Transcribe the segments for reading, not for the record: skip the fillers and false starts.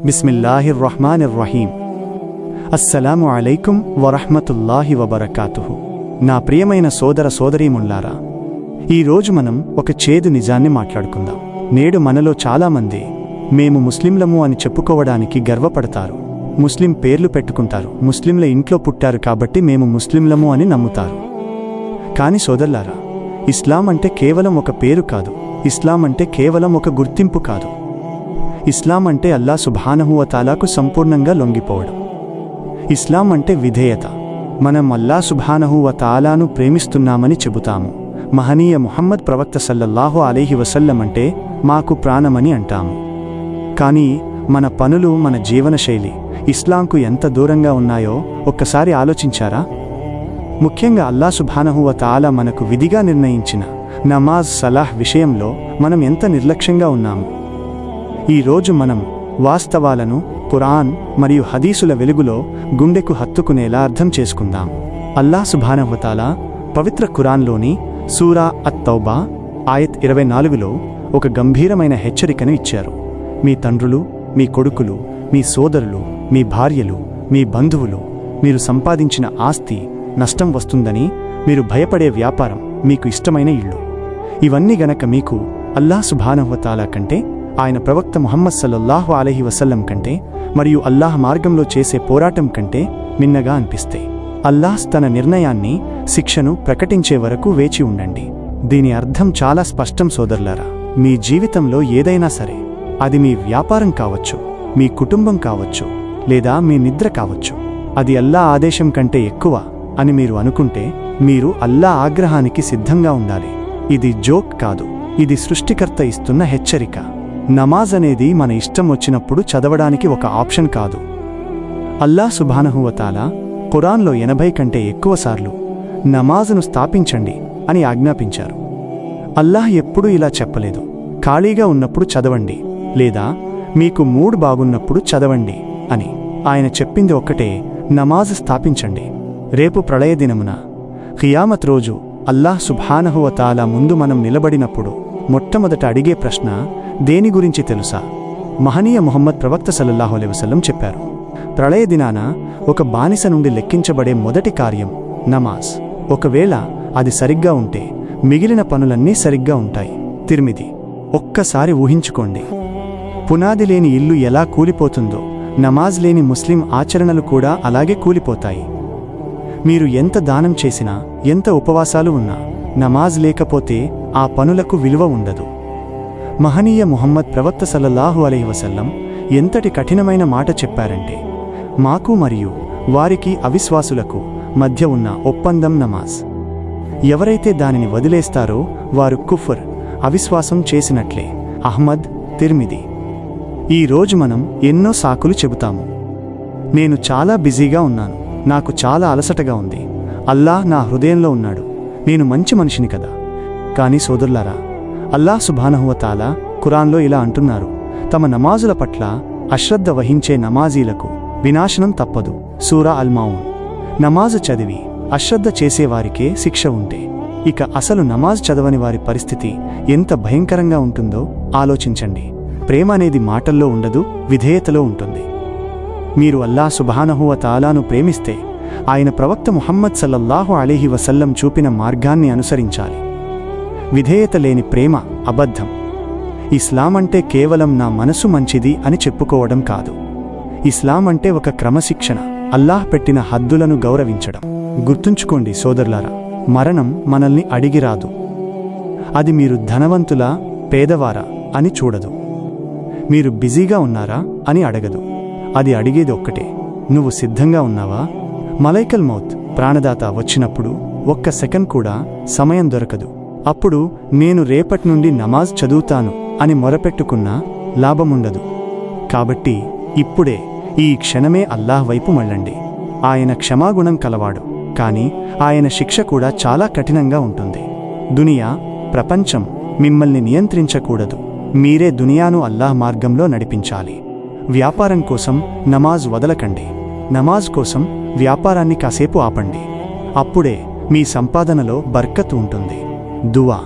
బిస్మిల్లాహిర్రహ్మానిర్రహీం. అస్సలాము అలైకుం వరహ్మతుల్లాహి వబరకాతుహు. నా ప్రియమైన సోదర సోదరీమణులారా, ఈరోజు మనం ఒక చేదు నిజాన్ని మాట్లాడుకుందాం. నేడు మనలో చాలామంది మేము ముస్లింలము అని చెప్పుకోవడానికి గర్వపడతారు. ముస్లిం పేర్లు పెట్టుకుంటారు. ముస్లింల ఇంట్లో పుట్టారు కాబట్టి మేము ముస్లింలము అని నమ్ముతారు. కాని సోదరులారా, ఇస్లాం అంటే కేవలం ఒక పేరు కాదు. ఇస్లాం అంటే కేవలం ఒక గుర్తింపు కాదు. ఇస్లాం అంటే అల్లా సుబ్హానహు వ తఆలాకు సంపూర్ణంగా లొంగిపోవడం. ఇస్లాం అంటే విధేయత. మనం అల్లా సుబ్హానహు వ తఆలాను ప్రేమిస్తున్నామని చెబుతాము. మహనీయ ముహమ్మద్ ప్రవక్త సల్లల్లాహు అలైహి వసల్లం అంటే మాకు ప్రాణమని అంటాము. కానీ మన పనులు, మన జీవనశైలి ఇస్లాంకు ఎంత దూరంగా ఉన్నాయో ఒక్కసారి ఆలోచించారా? ముఖ్యంగా అల్లా సుబ్హానహు వ తఆలా మనకు విధిగా నిర్ణయించిన నమాజ్, సలాహ్ విషయంలో మనం ఎంత నిర్లక్ష్యంగా ఉన్నాము. ఈరోజు మనం వాస్తవాలను ఖురాన్ మరియు హదీసుల వెలుగులో గుండెకు హత్తుకునేలా అర్థం చేసుకుందాం. అల్లాహ్ సుబ్హానహు వ తఆలా పవిత్ర ఖురాన్లోని సూరా అత్-తౌబా ఆయత్ 24లో ఒక గంభీరమైన హెచ్చరికను ఇచ్చారు. మీ తండ్రులు, మీ కొడుకులు, మీ సోదరులు, మీ భార్యలు, మీ బంధువులు, మీరు సంపాదించిన ఆస్తి నష్టం వస్తుందని, మీరు భయపడే వ్యాపారం, మీకు ఇష్టమైన ఇళ్ళు, ఇవన్నీ గనక మీకు అల్లాహ్ సుబ్హానహు వ తఆలా కంటే, ఆయన ప్రవక్త ముహమ్మద్ సల్లల్లాహు అలైహి వసల్లం కంటే మరియు అల్లాహ్ మార్గంలో చేసే పోరాటం కంటే మిన్నగా అనిపిస్తే, అల్లాహ్ తన నిర్ణయాన్ని, శిక్షను ప్రకటించే వరకు వేచి ఉండండి. దీని అర్థం చాలా స్పష్టం సోదరులారా. మీ జీవితంలో ఏదైనా సరే, అది మీ వ్యాపారం కావచ్చు, మీ కుటుంబం కావచ్చు, లేదా మీ నిద్ర కావచ్చు, అది అల్లాహ్ ఆదేశం కంటే ఎక్కువ అని మీరు అనుకుంటే, మీరు అల్లాహ్ ఆగ్రహానికి సిద్ధంగా ఉండాలి. ఇది జోక్ కాదు, ఇది సృష్టికర్త ఇస్తున్న హెచ్చరిక. నమాజ్ అనేది మన ఇష్టం వచ్చినప్పుడు చదవడానికి ఒక ఆప్షన్ కాదు. అల్లాహ్ సుబ్హానహు వ తఆలా ఖురాన్లో 80 కంటే ఎక్కువసార్లు నమాజును స్థాపించండి అని ఆజ్ఞాపించారు. అల్లాహ్ ఎప్పుడూ ఇలా చెప్పలేదు, ఖాళీగా ఉన్నప్పుడు చదవండి లేదా మీకు మూడ్ బాగున్నప్పుడు చదవండి అని. ఆయన చెప్పింది ఒక్కటే, నమాజ్ స్థాపించండి. రేపు ప్రళయ దినమున, ఖియామత్ రోజు అల్లాహ్ సుబ్హానహు వ తఆలా ముందు మనం నిలబడినప్పుడు మొట్టమొదట అడిగే ప్రశ్న దేని గురించి తెలుసా? మహనీయ ముహమ్మద్ ప్రవక్త సల్లల్లాహు అలైహి వసల్లం చెప్పారు, ప్రళయ దినాన ఒక బానిస నుండి లెక్కించబడే మొదటి కార్యం నమాజ్. ఒకవేళ అది సరిగ్గా ఉంటే మిగిలిన పనులన్నీ సరిగ్గా ఉంటాయి. తిర్మిది. ఒక్కసారి ఊహించుకోండి, పునాది లేని ఇల్లు ఎలా కూలిపోతుందో నమాజ్ లేని ముస్లిం ఆచరణలు కూడా అలాగే కూలిపోతాయి. మీరు ఎంత దానం చేసినా, ఎంత ఉపవాసాలు ఉన్నా, నమాజ్ లేకపోతే ఆ పనులకు విలువ ఉండదు. మహనీయ ముహమ్మద్ ప్రవక్త సల్లల్లాహు అలైహి వసల్లం ఎంతటి కఠినమైన మాట చెప్పారంటే, మాకు మరియు వారికి అవిశ్వాసులకు మధ్య ఉన్న ఒప్పందం నమాజ్. ఎవరైతే దానిని వదిలేస్తారో వారు కుఫర్, అవిశ్వాసం చేసినట్లే. అహ్మద్, తిర్మిది. ఈరోజు మనం ఎన్నో సాకులు చెబుతాము. నేను చాలా బిజీగా ఉన్నాను, నాకు చాలా అలసటగా ఉంది, అల్లాహ్ నా హృదయంలో ఉన్నాడు, నేను మంచి మనిషిని కదా. కానీ సోదరులారా, అల్లాహ్ సుబ్హానహు వ తఆలా ఖురాన్లో ఇలా అంటున్నారు, తమ నమాజుల పట్ల అశ్రద్ధ వహించే నమాజీలకు వినాశనం తప్పదు. సూరా అల్-మౌన్. నమాజు చదివి అశ్రద్ధ చేసేవారికే శిక్ష ఉంటే, ఇక అసలు నమాజ్ చదవని వారి పరిస్థితి ఎంత భయంకరంగా ఉంటుందో ఆలోచించండి. ప్రేమ అనేది మాటల్లో ఉండదు, విధేయతలో ఉంటుంది. మీరు అల్లాహ్ సుబ్హానహు వ తఆలాను ప్రేమిస్తే ఆయన ప్రవక్త ముహమ్మద్ సల్లల్లాహు అలైహి వసల్లం చూపిన మార్గాన్ని అనుసరించాలి. విధేయత లేని ప్రేమ అబద్ధం. ఇస్లాం అంటే కేవలం నా మనసు మంచిది అని చెప్పుకోవడం కాదు. ఇస్లాం అంటే ఒక క్రమశిక్షణ, అల్లాహ్ పెట్టిన హద్దులను గౌరవించడం. గుర్తుంచుకోండి సోదరులారా, మరణం మనల్ని అడిగిరాదు. అది మీరు ధనవంతులా, పేదవారా అని చూడదు. మీరు బిజీగా ఉన్నారా అని అడగదు. అది అడిగేది ఒక్కటే, నువ్వు సిద్ధంగా ఉన్నావా? మలైకల్ మౌత్, ప్రాణదాత వచ్చినప్పుడు ఒక్క సెకండ్ కూడా సమయం దొరకదు. అప్పుడు నేను రేపటి నుండి నమాజ్ చదువుతాను అని మొరపెట్టుకున్నా లాభముండదు. కాబట్టి ఇప్పుడే, ఈ క్షణమే అల్లాహ్ వైపు మళ్ళండి. ఆయన క్షమాగుణం కలవాడు, కానీ ఆయన శిక్ష కూడా చాలా కఠినంగా ఉంటుంది. దునియా, ప్రపంచం మిమ్మల్ని నియంత్రించకూడదు. మీరే దునియాను అల్లాహ్ మార్గంలో నడిపించాలి. వ్యాపారం కోసం నమాజ్ వదలకండి. నమాజ్ కోసం వ్యాపారాన్ని కాసేపు ఆపండి. అప్పుడే మీ సంపాదనలో బర్కత్ ఉంటుంది. దువా.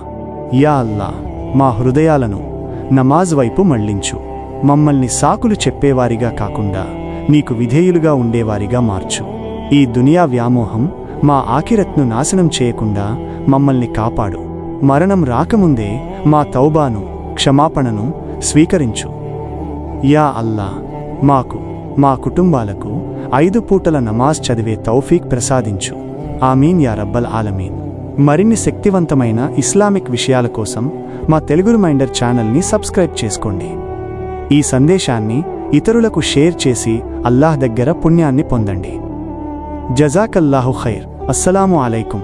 యా అల్లాహ్, మా హృదయాలను నమాజ్ వైపు మళ్లించు. మమ్మల్ని సాకులు చెప్పేవారిగా కాకుండా నీకు విధేయులుగా ఉండేవారిగా మార్చు. ఈ దునియా వ్యామోహం మా ఆఖిరత్ను నాశనం చేయకుండా మమ్మల్ని కాపాడు. మరణం రాకముందే మా తౌబాను, క్షమాపణను స్వీకరించు. యా అల్లా, మాకు, మా కుటుంబాలకు 5 పూటల నమాజ్ చదివే తౌఫీక్ ప్రసాదించు. ఆమీన్ యా రబ్బల్ ఆలమీన్. మరిన్ని శక్తివంతమైన ఇస్లామిక్ విషయాల కోసం మా తెలుగు రిమైండర్ ఛానల్ని సబ్స్క్రైబ్ చేసుకోండి. ఈ సందేశాన్ని ఇతరులకు షేర్ చేసి అల్లాహ్ దగ్గర పుణ్యాన్ని పొందండి. జజాకల్లాహు ఖైర్. అస్సలాము అలైకుం.